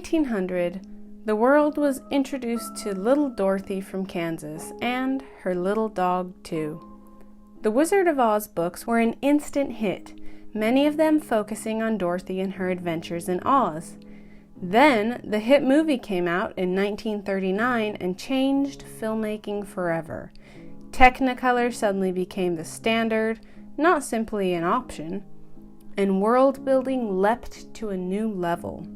1900, the world was introduced to little Dorothy from Kansas and her little dog, too. The Wizard of Oz books were an instant hit, many of them focusing on Dorothy and her adventures in Oz. Then, the hit movie came out in 1939 and changed filmmaking forever. Technicolor suddenly became the standard, not simply an option, and world-building leapt to a new level.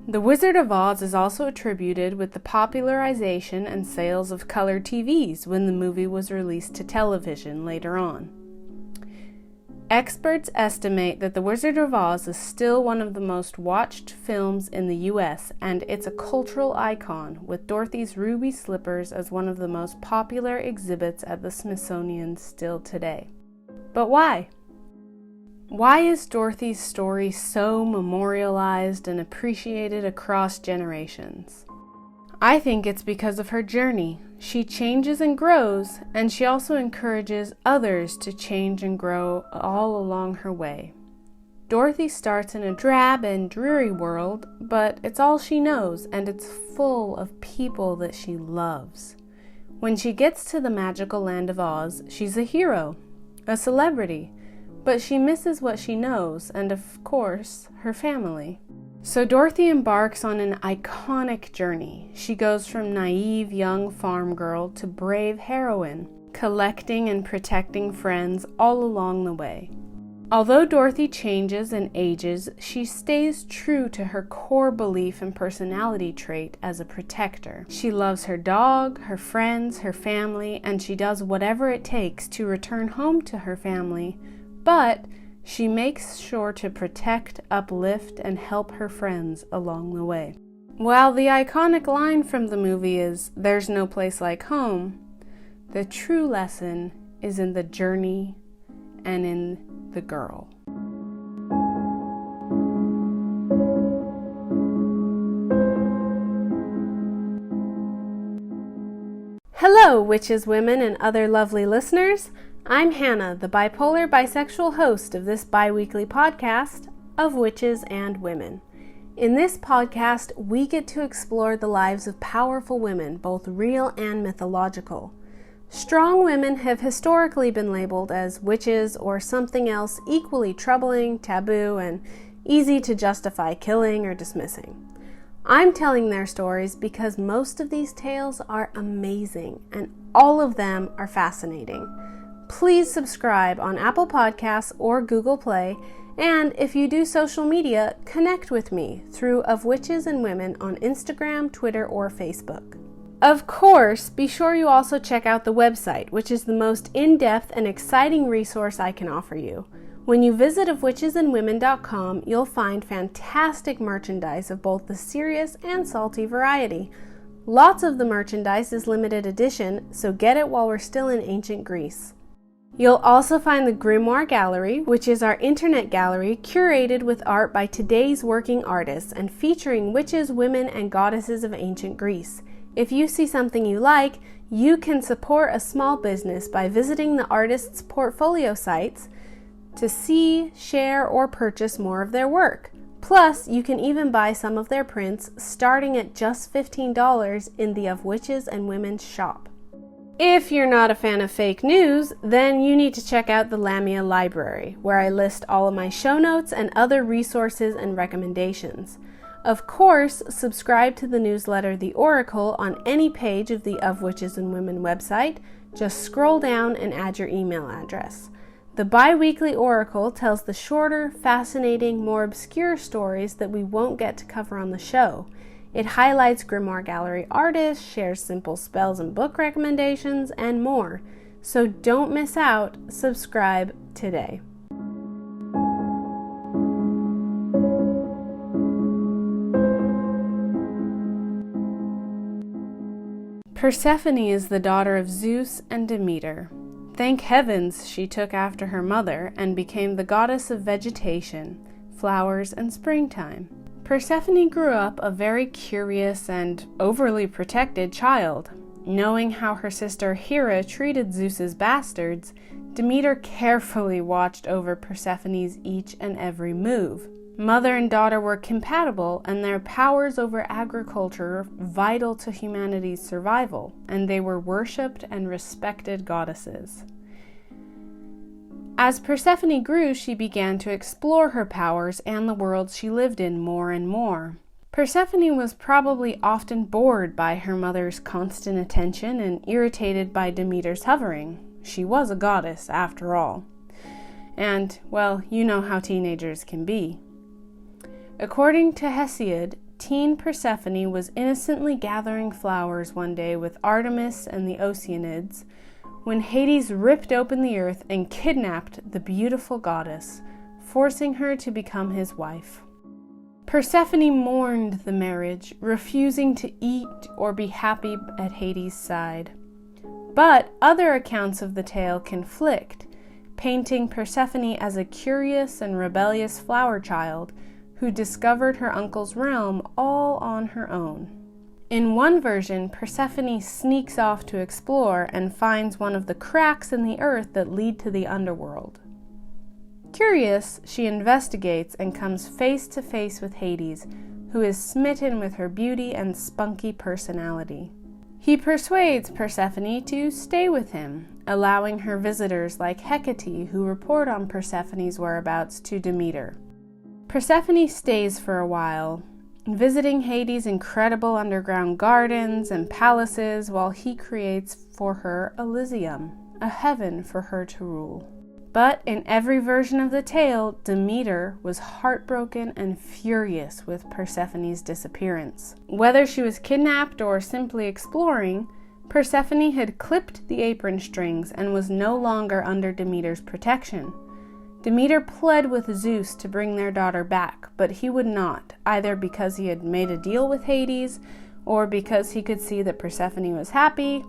The Wizard of Oz is also attributed with the popularization and sales of color TVs when the movie was released to television later on. Experts estimate that The Wizard of Oz is still one of the most watched films in the US, and it's a cultural icon, with Dorothy's ruby slippers as one of the most popular exhibits at the Smithsonian still today. But why? Why is Dorothy's story so memorialized and appreciated across generations? I think it's because of her journey. She changes and grows, and she also encourages others to change and grow all along her way. Dorothy starts in a drab and dreary world, but it's all she knows, and it's full of people that she loves. When she gets to the magical land of Oz, she's a hero, a celebrity, but she misses what she knows, and of course, her family. So Dorothy embarks on an iconic journey. She goes from naive young farm girl to brave heroine, collecting and protecting friends all along the way. Although Dorothy changes and ages, she stays true to her core belief and personality trait as a protector. She loves her dog, her friends, her family, and she does whatever it takes to return home to her family, but she makes sure to protect, uplift, and help her friends along the way. While the iconic line from the movie is, "There's no place like home," the true lesson is in the journey and in the girl. Hello, witches, women, and other lovely listeners. I'm Hannah, the bipolar bisexual host of this bi-weekly podcast of Witches and Women. In this podcast, we get to explore the lives of powerful women, both real and mythological. Strong women have historically been labeled as witches or something else equally troubling, taboo, and easy to justify killing or dismissing. I'm telling their stories because most of these tales are amazing, and all of them are fascinating. Please subscribe on Apple Podcasts or Google Play, and if you do social media, connect with me through Of Witches and Women on Instagram, Twitter, or Facebook. Of course, be sure you also check out the website, which is the most in-depth and exciting resource I can offer you. When you visit ofwitchesandwomen.com, you'll find fantastic merchandise of both the serious and salty variety. Lots of the merchandise is limited edition, so get it while we're still in ancient Greece. You'll also find the Grimoire Gallery, which is our internet gallery curated with art by today's working artists and featuring witches, women, and goddesses of ancient Greece. If you see something you like, you can support a small business by visiting the artists' portfolio sites to see, share, or purchase more of their work. Plus, you can even buy some of their prints starting at just $15 in the Of Witches and Women shop. If you're not a fan of fake news, then you need to check out the Lamia Library, where I list all of my show notes and other resources and recommendations. Of course, subscribe to the newsletter The Oracle on any page of the Of Witches and Women website. Just scroll down and add your email address. The bi-weekly Oracle tells the shorter, fascinating, more obscure stories that we won't get to cover on the show. It highlights Grimoire Gallery artists, shares simple spells and book recommendations, and more. So don't miss out. Subscribe today. Persephone is the daughter of Zeus and Demeter. Thank heavens she took after her mother and became the goddess of vegetation, flowers, and springtime. Persephone grew up a very curious and overly protected child. Knowing how her sister Hera treated Zeus's bastards, Demeter carefully watched over Persephone's each and every move. Mother and daughter were compatible, and their powers over agriculture vital to humanity's survival, and they were worshipped and respected goddesses. As Persephone grew, she began to explore her powers and the world she lived in more and more. Persephone was probably often bored by her mother's constant attention and irritated by Demeter's hovering. She was a goddess, after all. And, well, you know how teenagers can be. According to Hesiod, teen Persephone was innocently gathering flowers one day with Artemis and the Oceanids when Hades ripped open the earth and kidnapped the beautiful goddess, forcing her to become his wife. Persephone mourned the marriage, refusing to eat or be happy at Hades' side. But other accounts of the tale conflict, painting Persephone as a curious and rebellious flower child who discovered her uncle's realm all on her own. In one version, Persephone sneaks off to explore and finds one of the cracks in the earth that lead to the underworld. Curious, she investigates and comes face to face with Hades, who is smitten with her beauty and spunky personality. He persuades Persephone to stay with him, allowing her visitors like Hecate, who report on Persephone's whereabouts, to Demeter. Persephone stays for a while, visiting Hades' incredible underground gardens and palaces while he creates for her Elysium, a heaven for her to rule. But in every version of the tale, Demeter was heartbroken and furious with Persephone's disappearance. Whether she was kidnapped or simply exploring, Persephone had clipped the apron strings and was no longer under Demeter's protection. Demeter pled with Zeus to bring their daughter back, but he would not, either because he had made a deal with Hades, or because he could see that Persephone was happy,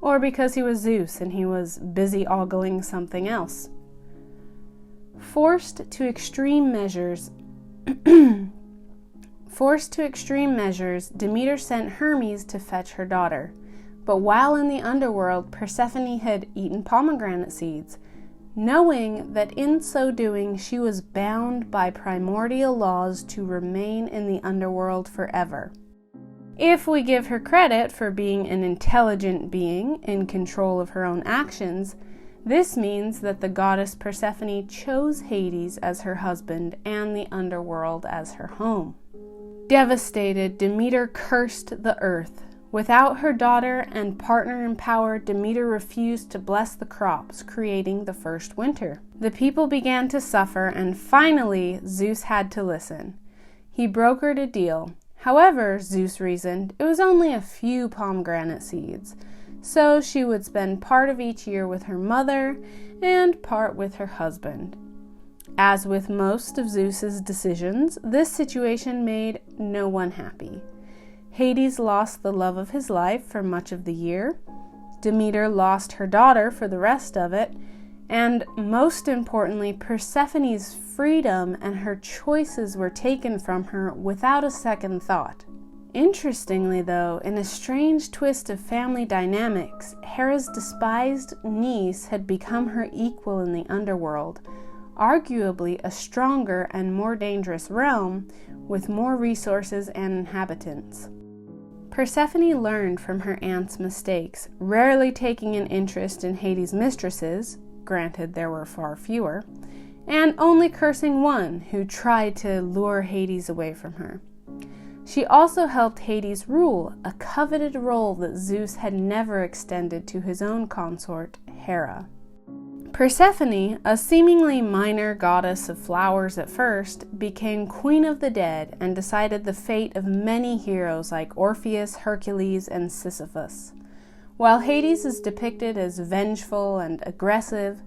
or because he was Zeus and he was busy ogling something else. Forced to extreme measures, Demeter sent Hermes to fetch her daughter. But while in the underworld, Persephone had eaten pomegranate seeds, knowing that in so doing she was bound by primordial laws to remain in the underworld forever. If we give her credit for being an intelligent being in control of her own actions, this means that the goddess Persephone chose Hades as her husband and the underworld as her home. Devastated, Demeter cursed the earth. Without her daughter and partner in power, Demeter refused to bless the crops, creating the first winter. The people began to suffer, and finally Zeus had to listen. He brokered a deal. However, Zeus reasoned, it was only a few pomegranate seeds, so she would spend part of each year with her mother and part with her husband. As with most of Zeus's decisions, this situation made no one happy. Hades lost the love of his life for much of the year, Demeter lost her daughter for the rest of it, and most importantly, Persephone's freedom and her choices were taken from her without a second thought. Interestingly, though, in a strange twist of family dynamics, Hera's despised niece had become her equal in the underworld, arguably a stronger and more dangerous realm with more resources and inhabitants. Persephone learned from her aunt's mistakes, rarely taking an interest in Hades' mistresses, granted there were far fewer, and only cursing one who tried to lure Hades away from her. She also helped Hades rule, a coveted role that Zeus had never extended to his own consort, Hera. Persephone, a seemingly minor goddess of flowers at first, became queen of the dead and decided the fate of many heroes like Orpheus, Hercules, and Sisyphus. While Hades is depicted as vengeful and aggressive,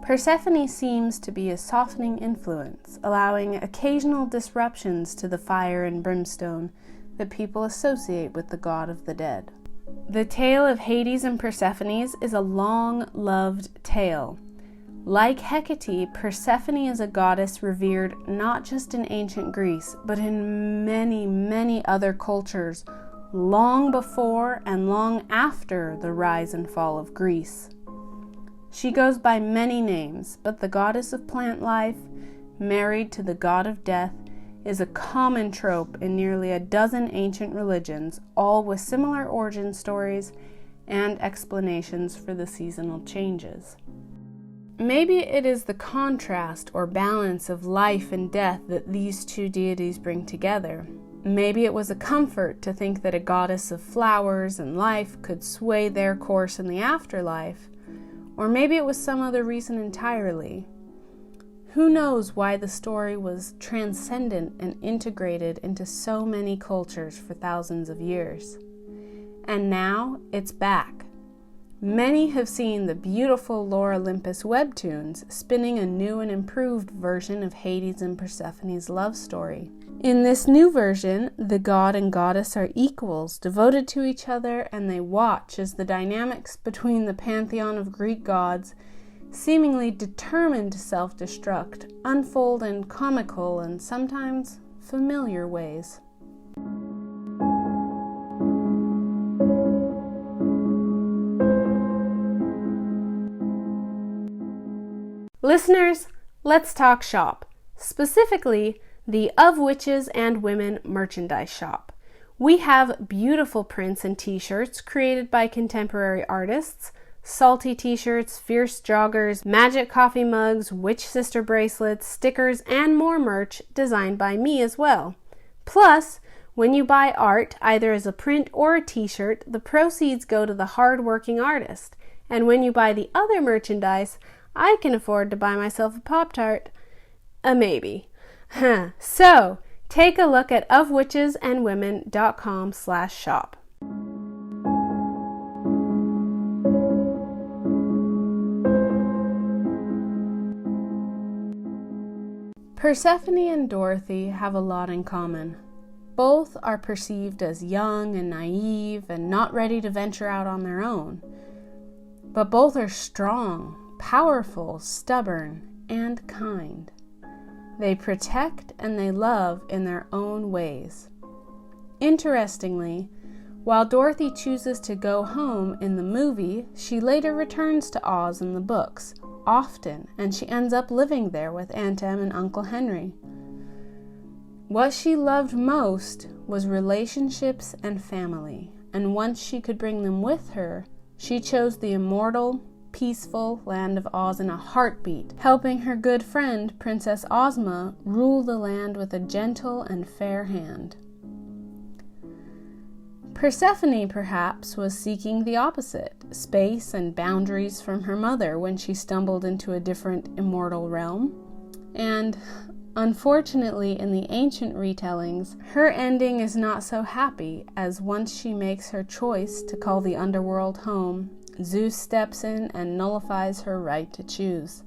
Persephone seems to be a softening influence, allowing occasional disruptions to the fire and brimstone that people associate with the god of the dead. The tale of Hades and Persephone is a long-loved tale. Like Hecate, Persephone is a goddess revered not just in ancient Greece, but in many, many other cultures, long before and long after the rise and fall of Greece. She goes by many names, but the goddess of plant life, married to the god of death, is a common trope in nearly a dozen ancient religions, all with similar origin stories and explanations for the seasonal changes. Maybe it is the contrast or balance of life and death that these two deities bring together. Maybe it was a comfort to think that a goddess of flowers and life could sway their course in the afterlife, or maybe it was some other reason entirely. Who knows why the story was transcendent and integrated into so many cultures for thousands of years. And now it's back. Many have seen the beautiful Lore Olympus webtoons spinning a new and improved version of Hades and Persephone's love story. In this new version, the god and goddess are equals, devoted to each other, and they watch as the dynamics between the pantheon of Greek gods, seemingly determined to self-destruct, unfold in comical and sometimes familiar ways. Listeners, let's talk shop. Specifically, the Of Witches and Women merchandise shop. We have beautiful prints and t-shirts created by contemporary artists, salty t-shirts, fierce joggers, magic coffee mugs, witch sister bracelets, stickers, and more merch designed by me as well. Plus, when you buy art, either as a print or a t-shirt, the proceeds go to the hard-working artist. And when you buy the other merchandise, I can afford to buy myself a Pop-Tart. A maybe. So, take a look at ofwitchesandwomen.com/shop. Persephone and Dorothy have a lot in common. Both are perceived as young and naive and not ready to venture out on their own. But both are strong, powerful, stubborn, and kind. They protect and they love in their own ways. Interestingly, while Dorothy chooses to go home in the movie, she later returns to Oz in the books, often, and she ends up living there with Aunt Em and Uncle Henry. What she loved most was relationships and family, and once she could bring them with her, she chose the immortal, peaceful land of Oz in a heartbeat, helping her good friend, Princess Ozma, rule the land with a gentle and fair hand. Persephone, perhaps, was seeking the opposite, space and boundaries from her mother when she stumbled into a different immortal realm. And, unfortunately, in the ancient retellings, her ending is not so happy, as once she makes her choice to call the underworld home, Zeus steps in and nullifies her right to choose.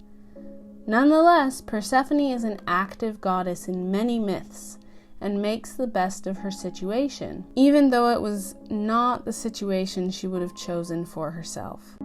Nonetheless, Persephone is an active goddess in many myths and makes the best of her situation, even though it was not the situation she would have chosen for herself.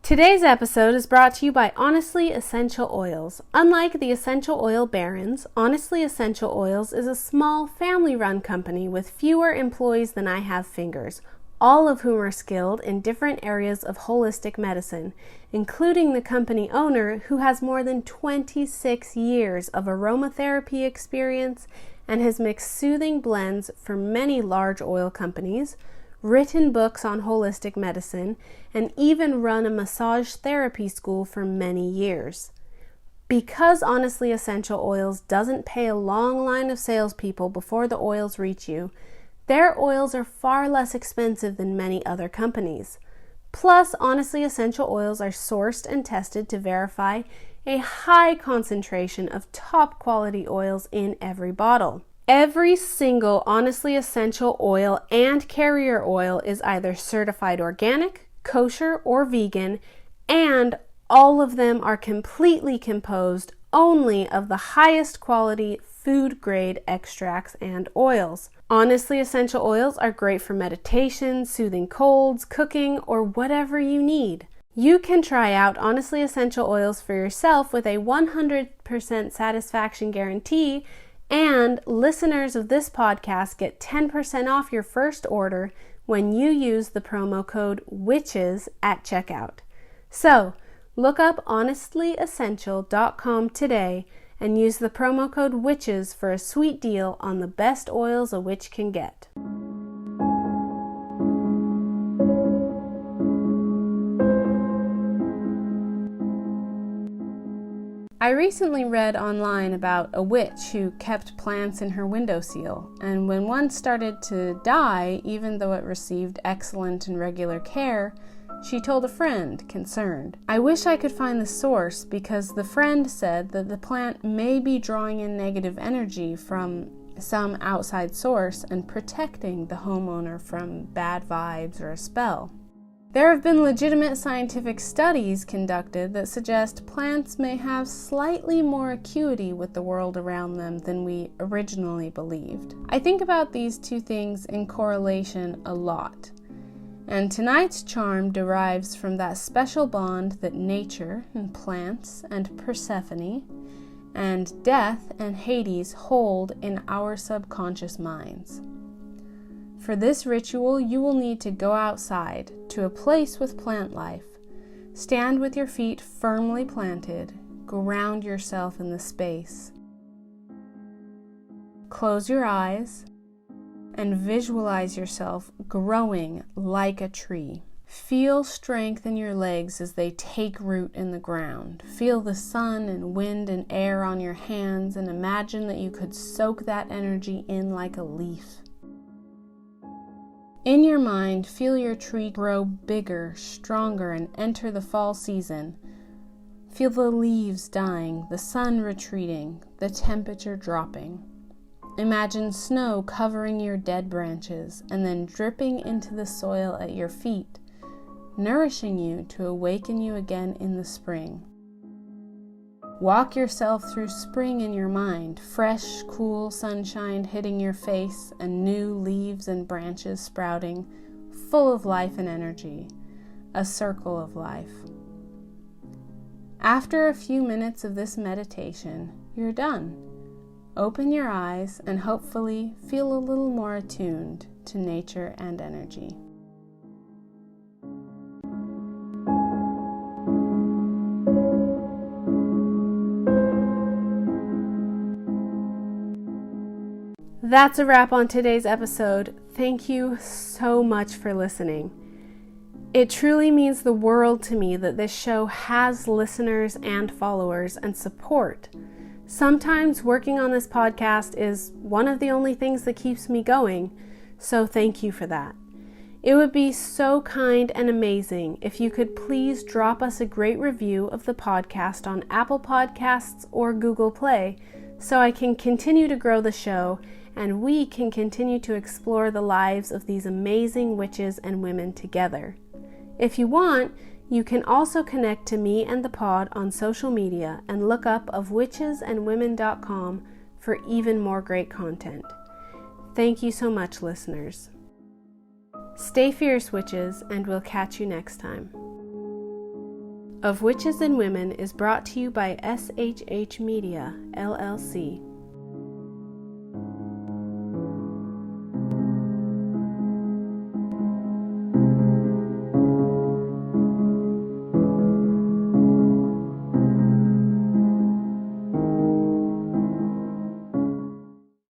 Today's episode is brought to you by Honestly Essential Oils. Unlike the essential oil barons, Honestly Essential Oils is a small family-run company with fewer employees than I have fingers, all of whom are skilled in different areas of holistic medicine, including the company owner who has more than 26 years of aromatherapy experience and has mixed soothing blends for many large oil companies, written books on holistic medicine, and even run a massage therapy school for many years. Because Honestly Essential Oils doesn't pay a long line of salespeople before the oils reach you, their oils are far less expensive than many other companies. Plus, Honestly Essential Oils are sourced and tested to verify a high concentration of top quality oils in every bottle. Every single Honestly Essential oil and carrier oil is either certified organic, kosher, or vegan, and all of them are completely composed only of the highest quality food-grade extracts and oils. Honestly Essential Oils are great for meditation, soothing colds, cooking, or whatever you need. You can try out Honestly Essential Oils for yourself with a 100% satisfaction guarantee, and listeners of this podcast get 10% off your first order when you use the promo code WITCHES at checkout. So, look up honestlyessential.com today and use the promo code WITCHES for a sweet deal on the best oils a witch can get. I recently read online about a witch who kept plants in her windowsill, and when one started to die, even though it received excellent and regular care, she told a friend, concerned. I wish I could find the source, because the friend said that the plant may be drawing in negative energy from some outside source and protecting the homeowner from bad vibes or a spell. There have been legitimate scientific studies conducted that suggest plants may have slightly more acuity with the world around them than we originally believed. I think about these two things in correlation a lot. And tonight's charm derives from that special bond that nature and plants and Persephone and death and Hades hold in our subconscious minds. For this ritual, you will need to go outside to a place with plant life. Stand with your feet firmly planted. Ground yourself in the space. Close your eyes and visualize yourself growing like a tree. Feel strength in your legs as they take root in the ground. Feel the sun and wind and air on your hands, and imagine that you could soak that energy in like a leaf. In your mind, feel your tree grow bigger, stronger, and enter the fall season. Feel the leaves dying, the sun retreating, the temperature dropping. Imagine snow covering your dead branches and then dripping into the soil at your feet, nourishing you to awaken you again in the spring. Walk yourself through spring in your mind, fresh, cool sunshine hitting your face and new leaves and branches sprouting, full of life and energy, a circle of life. After a few minutes of this meditation, you're done. Open your eyes and hopefully feel a little more attuned to nature and energy. That's a wrap on today's episode. Thank you so much for listening. It truly means the world to me that this show has listeners and followers and support. Sometimes working on this podcast is one of the only things that keeps me going, so thank you for that. It would be so kind and amazing if you could please drop us a great review of the podcast on Apple Podcasts or Google Play so I can continue to grow the show and we can continue to explore the lives of these amazing witches and women together. If you want, you can also connect to me and the pod on social media and look up ofwitchesandwomen.com for even more great content. Thank you so much, listeners. Stay fierce, witches, and we'll catch you next time. Of Witches and Women is brought to you by SHH Media, LLC.